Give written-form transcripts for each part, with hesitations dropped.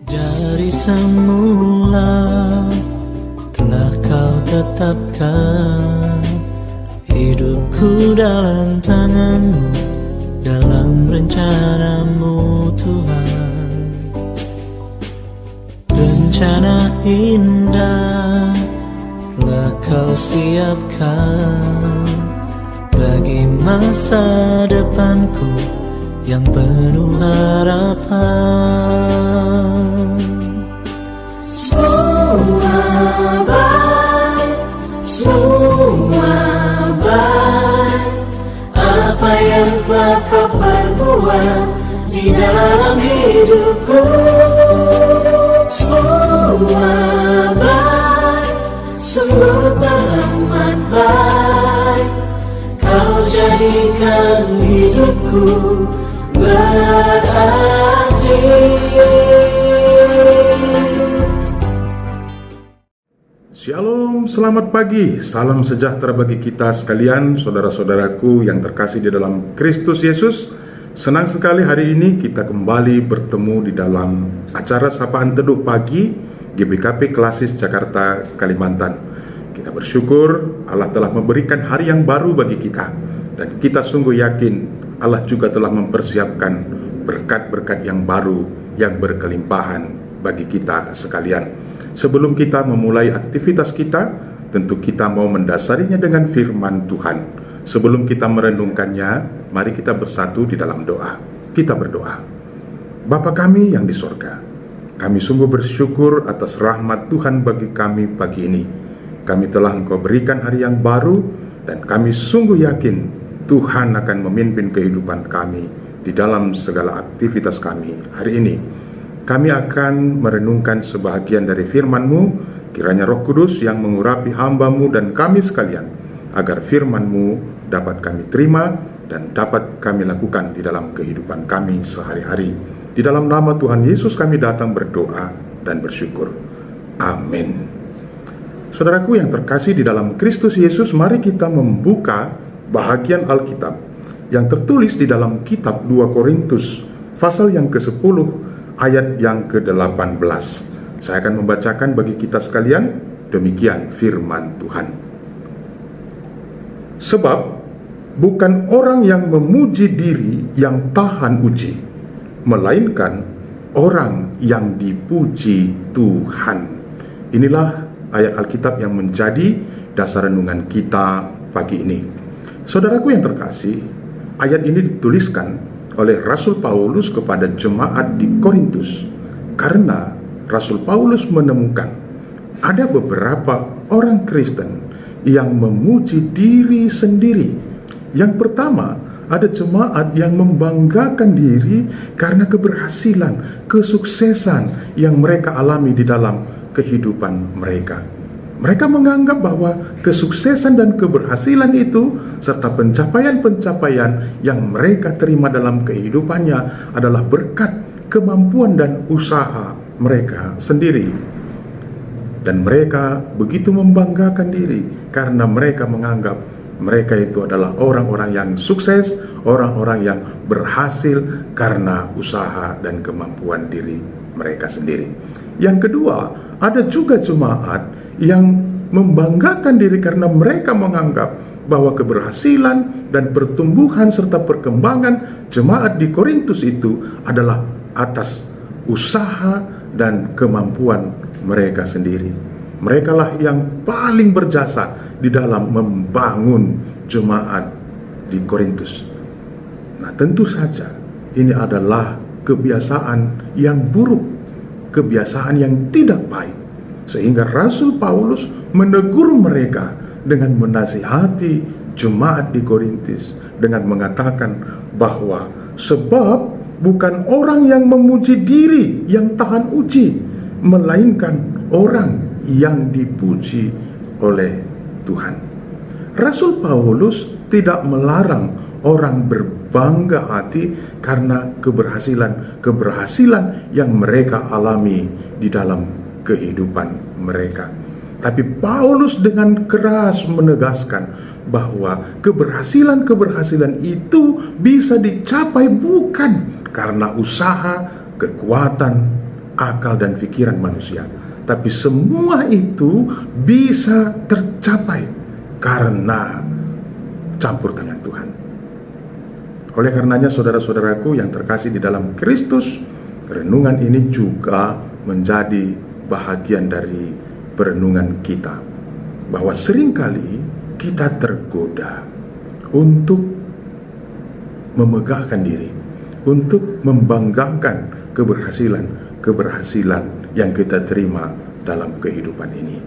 Dari semula telah kau tetapkan hidupku dalam tanganmu, dalam rencanamu Tuhan. Rencana indah telah kau siapkan bagi masa depanku yang penuh harapan. Semua baik, semua baik, apa yang telah kau perbuat di dalam hidupku. Semua baik, sungguh teramat baik, kau jadikan hidupku berarti. Shalom, selamat pagi, salam sejahtera bagi kita sekalian, saudara-saudaraku yang terkasih di dalam Kristus Yesus. Senang sekali hari ini kita kembali bertemu di dalam acara Sapaan Teduh Pagi GBKP Klasis Jakarta, Kalimantan. Kita bersyukur Allah telah memberikan hari yang baru bagi kita, dan kita sungguh yakin Allah juga telah mempersiapkan berkat-berkat yang baru yang berkelimpahan bagi kita sekalian. Sebelum kita memulai aktivitas kita, tentu kita mau mendasarinya dengan firman Tuhan. Sebelum kita merenungkannya, mari kita bersatu di dalam doa. Kita berdoa. Bapa kami yang di sorga, kami sungguh bersyukur atas rahmat Tuhan bagi kami pagi ini. Kami telah Engkau berikan hari yang baru, dan kami sungguh yakin Tuhan akan memimpin kehidupan kami di dalam segala aktivitas kami hari ini. Kami akan merenungkan sebahagian dari firman-Mu, kiranya Roh Kudus yang mengurapi hamba-Mu dan kami sekalian, agar firman-Mu dapat kami terima dan dapat kami lakukan di dalam kehidupan kami sehari-hari. Di dalam nama Tuhan Yesus kami datang berdoa dan bersyukur. Amin. Saudaraku yang terkasih di dalam Kristus Yesus, mari kita membuka bahagian Alkitab yang tertulis di dalam kitab 2 Korintus pasal yang ke-10 ayat yang ke-18. Saya akan membacakan bagi kita sekalian, demikian firman Tuhan. Sebab bukan orang yang memuji diri yang tahan uji, melainkan orang yang dipuji Tuhan. Inilah ayat Alkitab yang menjadi dasar renungan kita pagi ini. Saudaraku yang terkasih, ayat ini dituliskan oleh Rasul Paulus kepada jemaat di Korintus, karena Rasul Paulus menemukan ada beberapa orang Kristen yang memuji diri sendiri. Yang pertama, ada jemaat yang membanggakan diri karena keberhasilan, kesuksesan yang mereka alami di dalam kehidupan mereka. Mereka menganggap bahwa kesuksesan dan keberhasilan itu serta pencapaian-pencapaian yang mereka terima dalam kehidupannya adalah berkat kemampuan dan usaha mereka sendiri. Dan mereka begitu membanggakan diri karena mereka menganggap mereka itu adalah orang-orang yang sukses, orang-orang yang berhasil karena usaha dan kemampuan diri mereka sendiri. Yang kedua, ada juga jemaat yang membanggakan diri karena mereka menganggap bahwa keberhasilan dan pertumbuhan serta perkembangan jemaat di Korintus itu adalah atas usaha dan kemampuan mereka sendiri. Mereka lah yang paling berjasa di dalam membangun jemaat di Korintus. Nah, tentu saja ini adalah kebiasaan yang buruk, kebiasaan yang tidak baik. Sehingga Rasul Paulus menegur mereka dengan menasihati jemaat di Korintus dengan mengatakan bahwa sebab bukan orang yang memuji diri yang tahan uji, melainkan orang yang dipuji oleh Tuhan. Rasul Paulus tidak melarang orang berbangga hati karena keberhasilan yang mereka alami di dalam kehidupan mereka. Tapi Paulus dengan keras menegaskan bahwa keberhasilan itu bisa dicapai bukan karena usaha, kekuatan, akal dan pikiran manusia. Tapi semua itu bisa tercapai karena campur tangan Tuhan. Oleh karenanya saudara-saudaraku yang terkasih di dalam Kristus, renungan ini juga menjadi bahagian dari perenungan kita, bahwa seringkali kita tergoda untuk memegahkan diri, untuk membanggakan keberhasilan yang kita terima dalam kehidupan ini.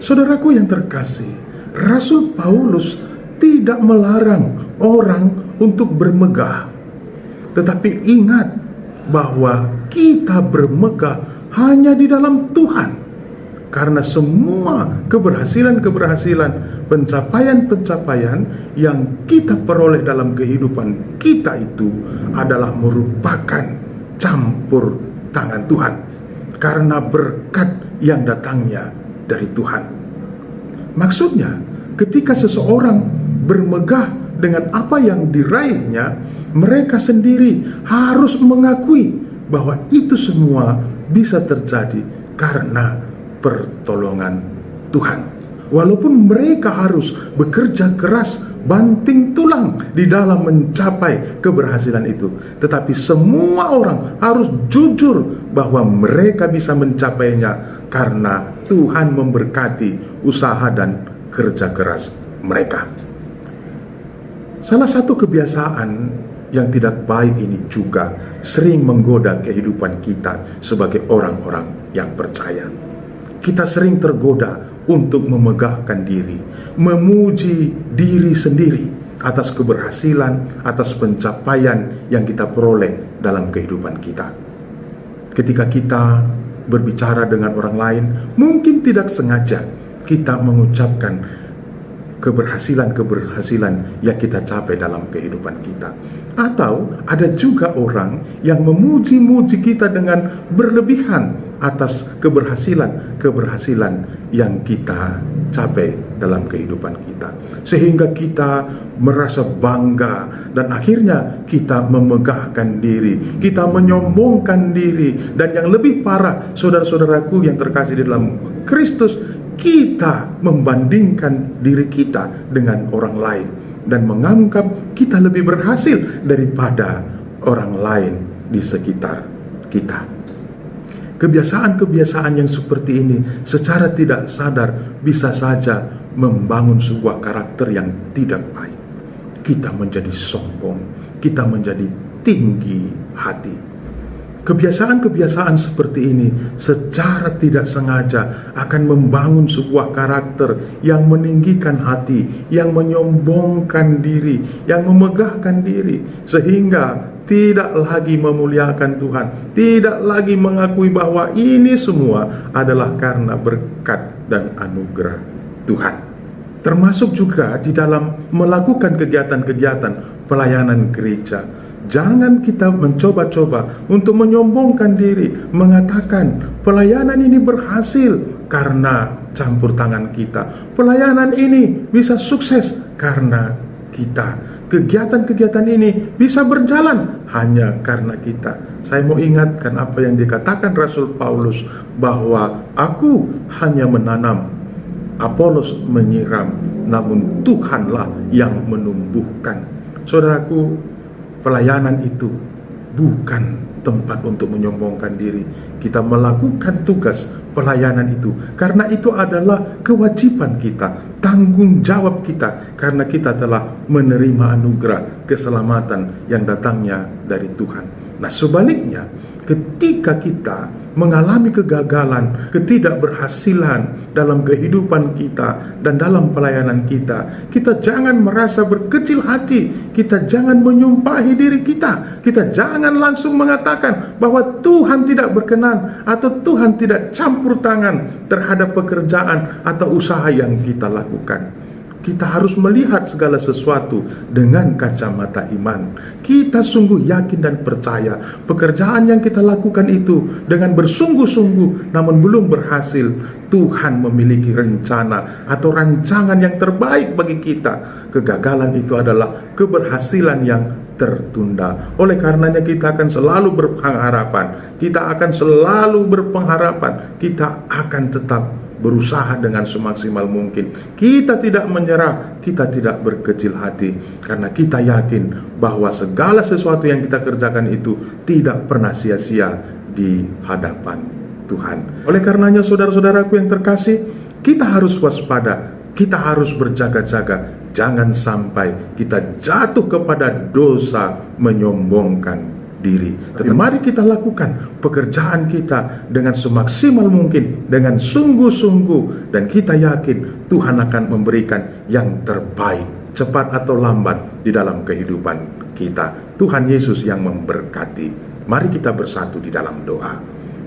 Saudaraku yang terkasih, Rasul Paulus tidak melarang orang untuk bermegah, tetapi ingat bahwa kita bermegah hanya di dalam Tuhan, karena semua keberhasilan-keberhasilan, pencapaian-pencapaian yang kita peroleh dalam kehidupan kita itu adalah merupakan campur tangan Tuhan, karena berkat yang datangnya dari Tuhan. Maksudnya, ketika seseorang bermegah dengan apa yang diraihnya, mereka sendiri harus mengakui bahwa itu semua bisa terjadi karena pertolongan Tuhan. Walaupun mereka harus bekerja keras, banting tulang di dalam mencapai keberhasilan itu, tetapi semua orang harus jujur bahwa mereka bisa mencapainya karena Tuhan memberkati usaha dan kerja keras mereka. Salah satu kebiasaan yang tidak baik ini juga sering menggoda kehidupan kita sebagai orang-orang yang percaya. Kita sering tergoda untuk memegahkan diri, memuji diri sendiri atas keberhasilan, atas pencapaian yang kita peroleh dalam kehidupan kita. Ketika kita berbicara dengan orang lain, mungkin tidak sengaja kita mengucapkan keberhasilan-keberhasilan yang kita capai dalam kehidupan kita. Atau ada juga orang yang memuji-muji kita dengan berlebihan atas keberhasilan-keberhasilan yang kita capai dalam kehidupan kita, sehingga kita merasa bangga dan akhirnya kita memegahkan diri, kita menyombongkan diri, dan yang lebih parah, saudara-saudaraku yang terkasih di dalam Kristus, kita membandingkan diri kita dengan orang lain dan menganggap kita lebih berhasil daripada orang lain di sekitar kita. Kebiasaan-kebiasaan yang seperti ini secara tidak sadar bisa saja membangun sebuah karakter yang tidak baik. Kita menjadi sombong, kita menjadi tinggi hati. Kebiasaan-kebiasaan seperti ini secara tidak sengaja akan membangun sebuah karakter yang meninggikan hati, yang menyombongkan diri, yang memegahkan diri, sehingga tidak lagi memuliakan Tuhan, tidak lagi mengakui bahwa ini semua adalah karena berkat dan anugerah Tuhan. Termasuk juga di dalam melakukan kegiatan-kegiatan pelayanan gereja. Jangan kita mencoba-coba untuk menyombongkan diri, mengatakan pelayanan ini berhasil karena campur tangan kita. Pelayanan ini bisa sukses karena kita. Kegiatan-kegiatan ini bisa berjalan hanya karena kita. Saya mau ingatkan apa yang dikatakan Rasul Paulus, bahwa aku hanya menanam, Apolos menyiram, namun Tuhanlah yang menumbuhkan. Saudaraku, pelayanan itu bukan tempat untuk menyombongkan diri. Kita melakukan tugas pelayanan itu karena itu adalah kewajiban kita, tanggung jawab kita, karena kita telah menerima anugerah keselamatan yang datangnya dari Tuhan. Nah, sebaliknya, ketika kita mengalami kegagalan, ketidakberhasilan dalam kehidupan kita dan dalam pelayanan kita, kita jangan merasa berkecil hati, kita jangan menyumpahi diri kita, kita jangan langsung mengatakan bahwa Tuhan tidak berkenan atau Tuhan tidak campur tangan terhadap pekerjaan atau usaha yang kita lakukan. Kita harus melihat segala sesuatu dengan kacamata iman. Kita sungguh yakin dan percaya pekerjaan yang kita lakukan itu dengan bersungguh-sungguh namun belum berhasil, Tuhan memiliki rencana atau rancangan yang terbaik bagi kita. Kegagalan itu adalah keberhasilan yang tertunda. Oleh karenanya kita akan selalu berpengharapan, kita akan selalu berpengharapan, kita akan tetap berusaha dengan semaksimal mungkin. Kita tidak menyerah, kita tidak berkecil hati, karena kita yakin bahwa segala sesuatu yang kita kerjakan itu tidak pernah sia-sia di hadapan Tuhan. Oleh karenanya saudara-saudaraku yang terkasih, kita harus waspada, kita harus berjaga-jaga. Jangan sampai kita jatuh kepada dosa menyombongkan diri. Tapi mari kita lakukan pekerjaan kita dengan semaksimal mungkin, dengan sungguh-sungguh, dan kita yakin Tuhan akan memberikan yang terbaik, cepat atau lambat, di dalam kehidupan kita. Tuhan Yesus yang memberkati. Mari kita bersatu di dalam doa.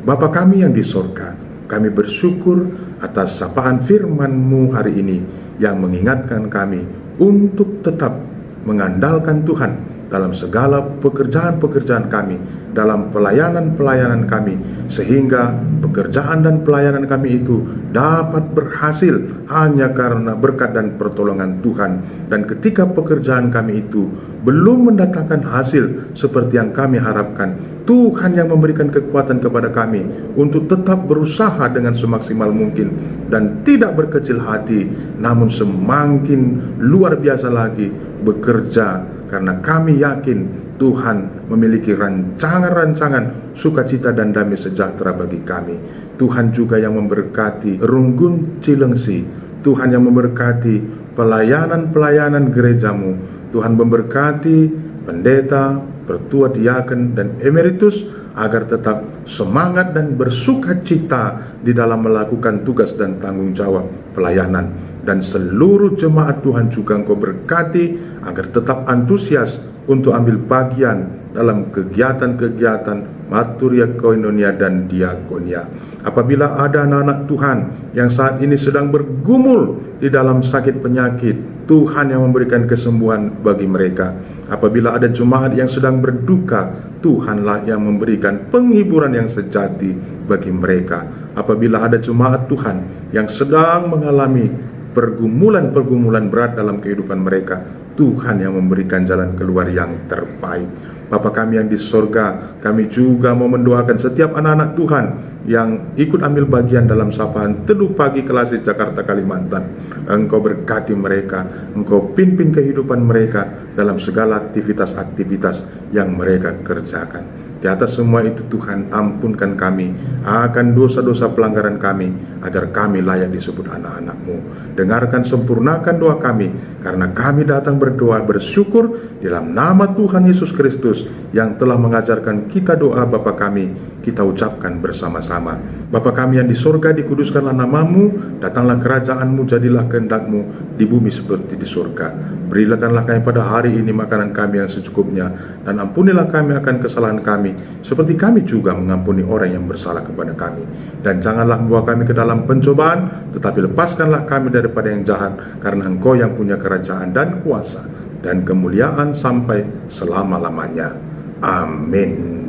Bapa kami yang di sorga, kami bersyukur atas sapaan firman-Mu hari ini yang mengingatkan kami untuk tetap mengandalkan Tuhan dalam segala pekerjaan-pekerjaan kami, dalam pelayanan-pelayanan kami, sehingga pekerjaan dan pelayanan kami itu dapat berhasil hanya karena berkat dan pertolongan Tuhan. Dan ketika pekerjaan kami itu belum mendatangkan hasil seperti yang kami harapkan, Tuhan yang memberikan kekuatan kepada kami untuk tetap berusaha dengan semaksimal mungkin dan tidak berkecil hati, namun semakin luar biasa lagi bekerja, karena kami yakin Tuhan memiliki rancangan-rancangan sukacita dan damai sejahtera bagi kami. Tuhan juga yang memberkati Runggun Cilengsi, Tuhan yang memberkati pelayanan-pelayanan gerejamu, Tuhan memberkati pendeta, pertua diaken, dan emeritus, agar tetap semangat dan bersukacita di dalam melakukan tugas dan tanggung jawab pelayanan. Dan seluruh jemaat Tuhan juga Engkau berkati agar tetap antusias untuk ambil bagian dalam kegiatan-kegiatan Marturia Koinonia dan Diakonia. Apabila ada anak-anak Tuhan yang saat ini sedang bergumul di dalam sakit penyakit, Tuhan yang memberikan kesembuhan bagi mereka. Apabila ada jemaat yang sedang berduka, Tuhanlah yang memberikan penghiburan yang sejati bagi mereka. Apabila ada jemaat Tuhan yang sedang mengalami pergumulan-pergumulan berat dalam kehidupan mereka, Tuhan yang memberikan jalan keluar yang terbaik. Bapa kami yang di sorga, kami juga mau mendoakan setiap anak-anak Tuhan yang ikut ambil bagian dalam sapaan Teduh Pagi Kelasi Jakarta Kalimantan. Engkau berkati mereka, Engkau pimpin kehidupan mereka dalam segala aktivitas-aktivitas yang mereka kerjakan. Di atas semua itu Tuhan, ampunkan kami akan dosa-dosa pelanggaran kami, agar kami layak disebut anak-anak-Mu. Dengarkan, sempurnakan doa kami, karena kami datang berdoa bersyukur dalam nama Tuhan Yesus Kristus yang telah mengajarkan kita doa Bapa kami. Kita ucapkan bersama-sama. Bapa kami yang di sorga, dikuduskanlah nama-Mu, datanglah kerajaan-Mu, jadilah kehendak-Mu di bumi seperti di sorga. Berikanlah kami pada hari ini makanan kami yang secukupnya, dan ampunilah kami akan kesalahan kami, seperti kami juga mengampuni orang yang bersalah kepada kami. Dan janganlah membawa kami ke dalam pencobaan, tetapi lepaskanlah kami daripada yang jahat, karena Engkau yang punya kerajaan dan kuasa dan kemuliaan sampai selama-lamanya. Amin.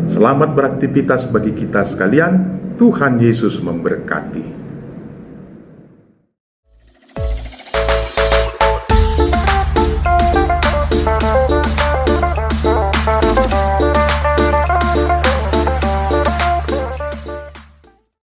Selamat beraktivitas bagi kita sekalian. Tuhan Yesus memberkati.